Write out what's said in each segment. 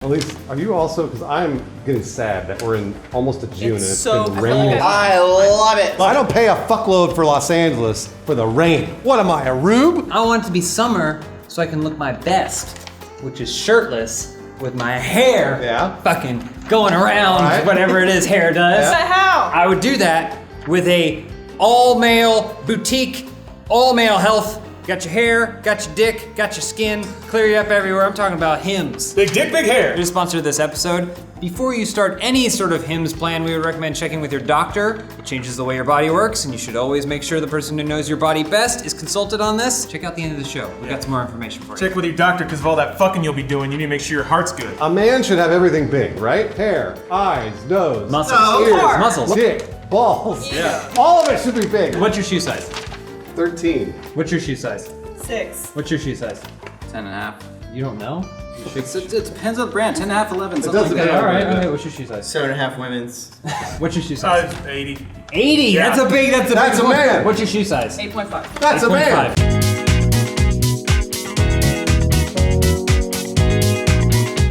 Elise, are you also, because I'm getting sad that we're in almost a June and it's so been raining. I love it. I don't pay a fuckload for Los Angeles for the rain. What am I, a rube? I want it to be summer so I can look my best, which is shirtless with my hair fucking going around, whatever it is hair does. But how? I would do that with a all-male boutique, all-male health. Got your hair, got your dick, got your skin, clear you up everywhere. I'm talking about Hims. Big dick, big hair. To sponsor this episode. Before you start any sort of Hims plan, we would recommend checking with your doctor. It changes the way your body works, and you should always make sure the person who knows your body best is consulted on this. Check out the end of the show. We've got some more information for you. Check with your doctor because of all that fucking you'll be doing. You need to make sure your heart's good. A man should have everything big, right? Hair, eyes, nose, Muscles. ears, Muscles. dick, balls. Yeah. All of it should be big. What's your shoe size? 13. What's your shoe size? 6. What's your shoe size? 10.5. You don't know? It depends on the brand. 10.5, 11, something doesn't like that. matter. Alright, what's your shoe size? 7.5 women's. What's your shoe size? 80. 80! Yeah. That's a big That's a one. man. What's your shoe size? 8.5. That's a man. 8.5.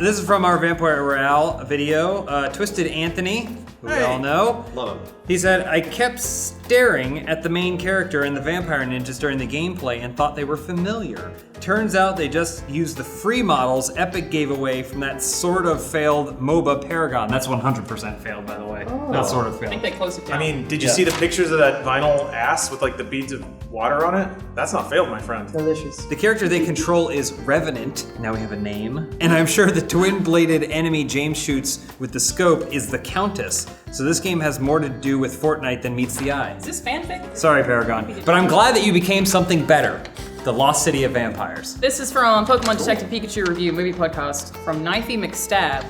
This is from our Vampire Royale video. Twisted Anthony, who we all know. Love him. He said, I kept staring at the main character and the vampire ninjas during the gameplay and thought they were familiar. Turns out they just used the free models Epic gave away from that sort of failed MOBA Paragon. That's 100% failed, by the way. Not sort of I failed. think they closed it down. I mean, did you see the pictures of that vinyl ass with like the beads of water on it? That's not failed, my friend. delicious. The character they control is Revenant. Now we have a name. And I'm sure the twin-bladed enemy James shoots with the scope is the Countess. So this game has more to do with Fortnite than meets the eye. Is this fanfic? Sorry, Paragon. But I'm glad that you became something better. The Lost City of Vampires. This is from Pokemon Detective Pikachu Review Movie Podcast from Knifey McStab.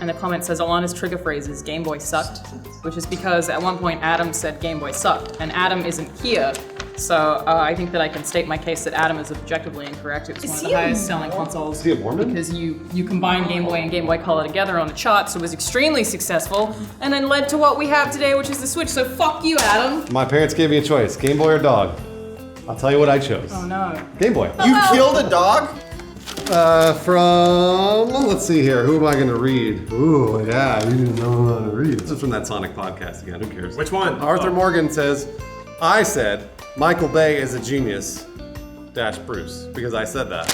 And the comment says Alana's trigger phrase is Game Boy sucked, which is because at one point Adam said Game Boy sucked, and Adam isn't here. So I think that I can state my case that Adam is objectively incorrect. It was one of the highest selling consoles. Is he a Mormon? Because you combine Game Boy and Game Boy Color together on the chart, so it was extremely successful, and then led to what we have today, which is the Switch. So fuck you, Adam. My parents gave me a choice, Game Boy or dog. I'll tell you what I chose. Oh no. Game Boy. You killed a dog? Let's see here. Who am I going to read? Ooh, yeah, you didn't know how to read. This is from that Sonic podcast again. Who cares? Which one? Arthur Morgan says, I said Michael Bay is a genius, dash Bruce, because I said that.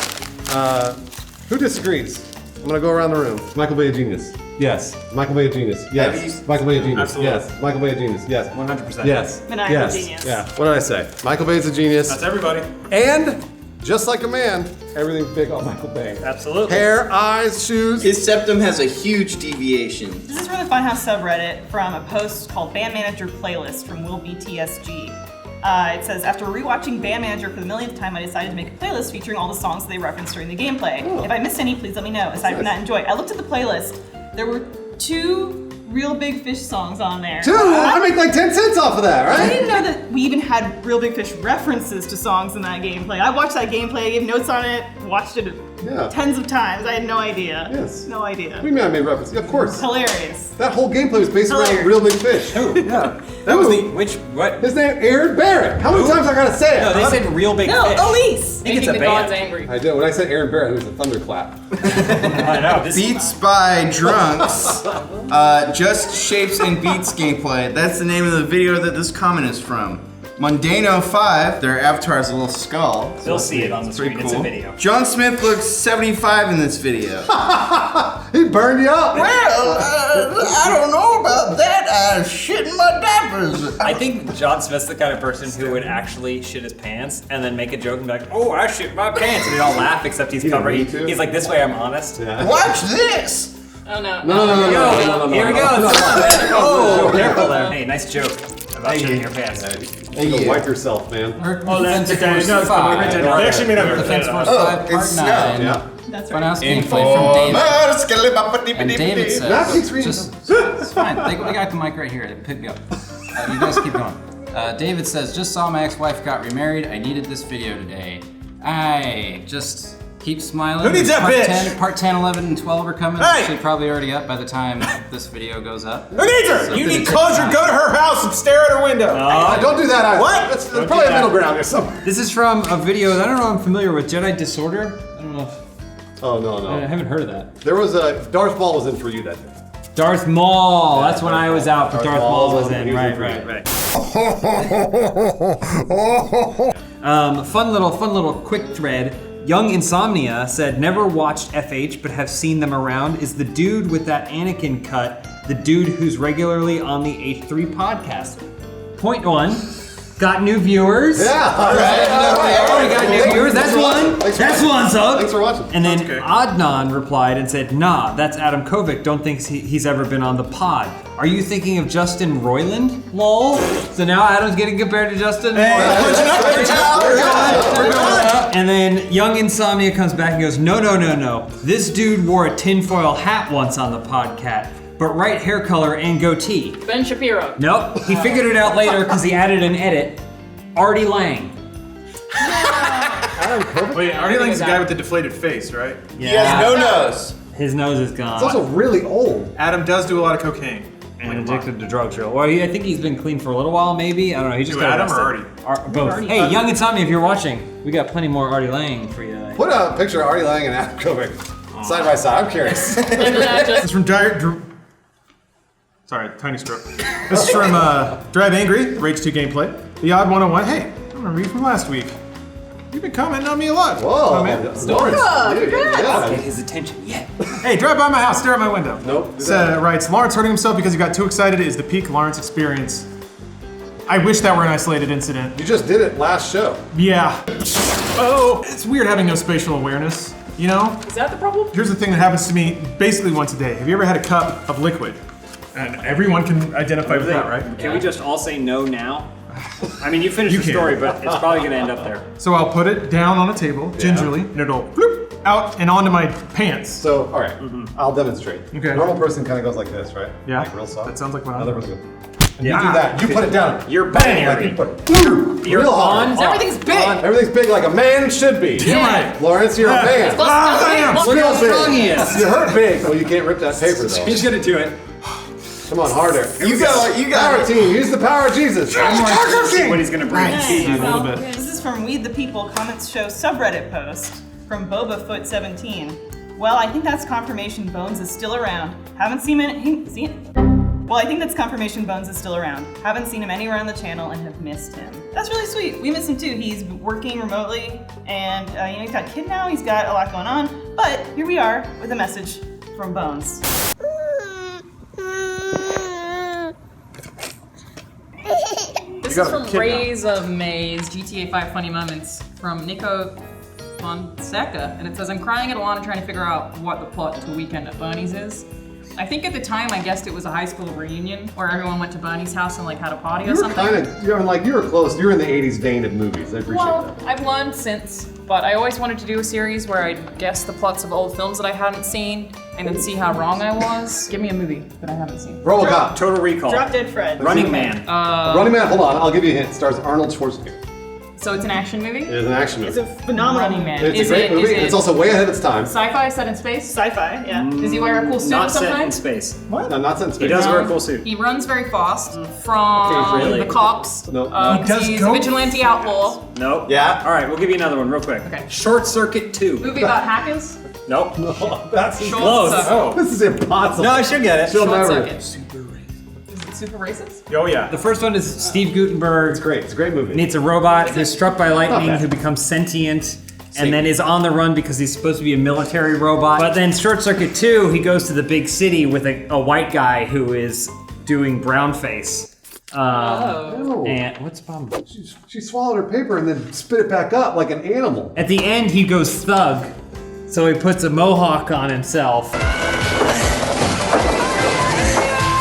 Who disagrees? I'm going to go around the room. Michael Bay a genius? Yes. Michael Bay a genius? Yes. Michael Bay a genius? Absolutely. Yes. Michael Bay a genius? Yes. 100%. Yes. Maniacal Yes. genius. Yeah. What did I say? Michael Bay's a genius. That's everybody. And just like a man, everything's big on Michael Bay. Absolutely. Hair, eyes, shoes. His septum has a huge deviation. This is from the Funhaus subreddit from a post called Band Manager Playlist from Will BTSG. It says, after rewatching Band Manager for the millionth time, I decided to make a playlist featuring all the songs that they referenced during the gameplay. If I missed any, please let me know. Aside from that, enjoy. I looked at the playlist. There were 2 Real Big Fish songs on there. 2? I make like 10 cents off of that, I right? didn't know that we even had Real Big Fish references to songs in that gameplay. I watched that gameplay, I gave notes on it, watched it tens of times. I had no idea. Yes. No idea. What do you mean I made reference? Of course. Hilarious. That whole gameplay was based around Hilarious. Real Big Fish. Who? Yeah. That was the, what? His name, Aaron Barrett. How many times I gotta say it? No, they said real big No, fish. Elise! I think it's Making a the gods band. angry. I did. When I said Aaron Barrett, it was a thunderclap. I know. This Beats by Drunks. Just Shapes and Beats gameplay. That's the name of the video that this comment is from. Mundano5, their avatar is a little skull. You'll see it on the Pretty screen. It's a video. John Smith looks 75 in this video. He burned you up. Well, I don't know about that. I shit in my diapers. I think John Smith's the kind of person who would actually shit his pants and then make a joke and be like, oh, I shit my pants. And they all laugh except he's covered. me too. He's like, this way I'm honest. Yeah. Watch this. Oh no. No. Here we go. Oh, careful there. Hey, nice joke about shitting your pants. You go wipe yourself, man. Oh, that's okay. No, it's fine. They actually made a Defense Force Oh, 5, Part it's 9. Yeah. That's right. Funhouse gameplay from David. And David That keeps says, reading. it's fine. They got the mic right here. Pick me up. You guys keep going. David says, just saw my ex-wife got remarried. I needed this video today. I just keep smiling. Who needs that part bitch? 10, part 10, 11, and 12 are coming. Hey! Actually, probably already up by the time this video goes up. Who needs her? So You did need it closure. take Go to her house and stare at her window. Don't do that either. What? That's Don't probably do a middle that. ground or something. This is from a video that I don't know I'm familiar with. Jedi Disorder? I don't know if Oh, no, I no. haven't heard of that. There was a Darth Maul was in for you that day. Darth Maul. That's when Darth I was Maul. out, but Darth Darth Maul Maul was was in. in Right, for you. right. Fun little quick thread. Young Insomnia said, never watched FH but have seen them around. Is the dude with that Anakin cut the dude who's regularly on the H3 podcast? Point one. Got new viewers. Yeah, all right. Already got new viewers. That's one. That's one sub. Thanks for watching. And then okay. Adnan replied and said, nah, that's Adam Kovic. Don't think he's ever been on the pod. Are you thinking of Justin Roiland? Lol. So now Adam's getting compared to Justin Roiland. And then Young Insomnia comes back and goes, no. This dude wore a tinfoil hat once on the podcast, but right hair color and goatee. Ben Shapiro. Nope, he figured it out later because he added an edit. Artie Lang. Wait, Artie Lang's the guy with the deflated face, right? He has no nose. His nose is gone. It's also really old. Adam does do a lot of cocaine. And addicted to drugs, real. Well, I think he's been clean for a little while, maybe. I don't know. He just Who, got Adam or arrested. Both. Hey, Young Insomnia, if you're watching, we got plenty more Artie Lang for you. Put a picture of Artie Lang and Adam Kovic side by side. I'm curious. This is from Sorry, tiny stroke. This is from Drive Angry, Rage 2 Gameplay. The Odd 101. Hey, I remember you from last week. You've been commenting on me a lot. Whoa, Oh, man. Lawrence. Dude, Get yeah. his attention yet. Hey, drive by my house, stare at my window. Nope, do that. Writes, Lawrence hurting himself because he got too excited is the peak Lawrence experience. I wish that were an isolated incident. You just did it last show. Yeah. Oh, it's weird having no spatial awareness, you know? Is that the problem? Here's the thing that happens to me basically once a day. Have you ever had a cup of liquid? And everyone can identify with that, right? Can we just all say no now? I mean, you finished You the can. story, but it's probably going to end up there. So I'll put it down on a table, gingerly, and it'll bloop out and onto my pants. So, all right, I'll demonstrate. Okay. A normal person kind of goes like this, right? Yeah. Like real soft. That sounds like what I'm Another doing. person goes. And you do that. You put it down. You're bang. binary. Like you put it real hard. Everything's big. Everything's big like a man should be. You're right. Lawrence, you're a man. Damn. Look how how strong big. he is. You hurt big. Well, you can't rip that paper though. He's going to do it. Come on, harder. You got Power it. team. Use the power of Jesus. See what he's going to bring. A little bit. This is from We the People Comments Show subreddit post from BobaFoot17. Well, I think that's confirmation Bones is still around. Haven't seen him. Well, I think that's confirmation Bones is still around. Haven't seen him anywhere on the channel and have missed him. That's really sweet. We miss him too. He's working remotely, and he's got a kid now. He's got a lot going on. But here we are with a message from Bones. This is from Rays of May's GTA 5 Funny Moments from Nico Fonseca, and it says, I'm crying at Alana trying to figure out what the plot to Weekend at Bernie's is. I think at the time I guessed it was a high school reunion where everyone went to Bernie's house and like had a party or You were something. kind of, you were close. You were in the 80s vein of movies. I appreciate Well, that. I've learned since, but I always wanted to do a series where I'd guess the plots of old films that I hadn't seen and then see how wrong I was. Give me a movie that I haven't seen. RoboCop. Total Recall. Drop Dead Fred. Running Man. Running Man. Hold on. I'll give you a hint. It stars Arnold Schwarzenegger. So it's an action movie? It is an action It's movie. a phenomenal Running Man. It's Is a great it- movie. is it- It's also way ahead of its time. Sci-fi set in space? Sci-fi, yeah. Does he wear a cool suit Not set in sometimes? space. What? No, not since He does wear a cool suit. He runs very fast from Really? the cops. No. He does He's go a vigilante outlaw. Nope. Yeah. All right, we'll give you another one real quick. Okay. Short Circuit 2. Movie about hackers? Nope. That's Short Close. Circuit. Oh. This is impossible. No, I should get it. She'll Short never. Circuit. Is it super racist? Oh, yeah. The first one is Steve Gutenberg. It's great. It's a great movie. Meets a robot who's struck by lightning, bad. who becomes sentient, and then is on the run because he's supposed to be a military robot. But then Short Circuit 2, he goes to the big city with a white guy who is doing brownface. No. And what's the problem? She swallowed her paper and then spit it back up like an animal. At the end, he goes thug, so he puts a mohawk on himself.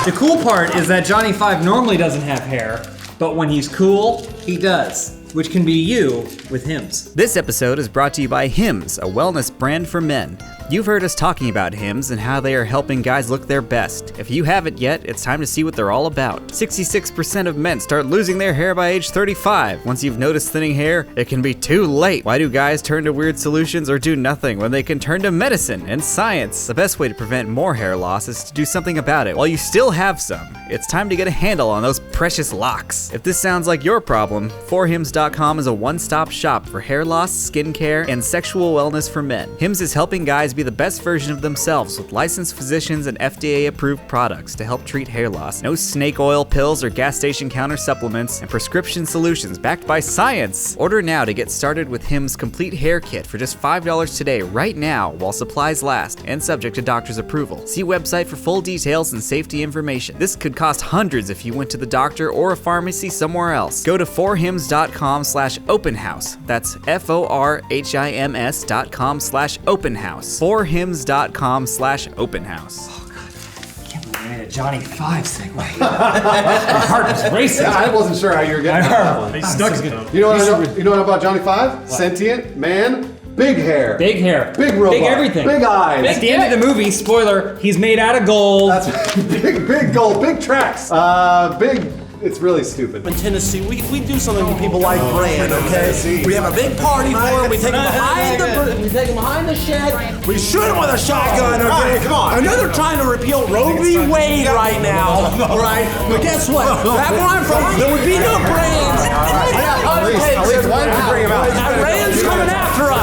The cool part is that Johnny Five normally doesn't have hair, but when he's cool, he does, which can be you with Hims. This episode is brought to you by Hims, a wellness brand for men. You've heard us talking about Hims and how they are helping guys look their best. If you haven't yet, it's time to see what they're all about. 66% of men start losing their hair by age 35. Once you've noticed thinning hair, it can be too late. Why do guys turn to weird solutions or do nothing when they can turn to medicine and science? The best way to prevent more hair loss is to do something about it while you still have some. it's time to get a handle on those precious locks. If this sounds like your problem, forhims.com is a one-stop shop for hair loss, skincare, and sexual wellness for men. Hims is helping guys be the best version of themselves with licensed physicians and FDA-approved products to help treat hair loss. No snake oil pills or gas station counter supplements, and prescription solutions backed by science. Order now to get started with Hims Complete Hair Kit for just $5 today, right now, while supplies last, and subject to doctor's approval. See website for full details and safety information. This could cost hundreds if you went to the doctor or a pharmacy somewhere else. Go to forhims.com/openhouse. That's forhims.com/openhouse. forhims.com/openhouse. Johnny 5 segue. My heart was racing. Yeah, I wasn't sure how you were getting that one. They stuck it though. You know what I know? You know what about Johnny 5? Sentient man, big hair, Big hair. big robot, Big everything. big eyes. At the end of the movie, spoiler, he's made out of gold. That's big gold, big tracks. Big. It's really stupid. In Tennessee, we do something when people like brand, okay? We have a big party for him. We take him behind the shed. We shoot him with a shotgun, okay? Come on. I know they're trying to repeal Roe v. Wade right now, right? But guess what? Back where I'm from, there would be no brands.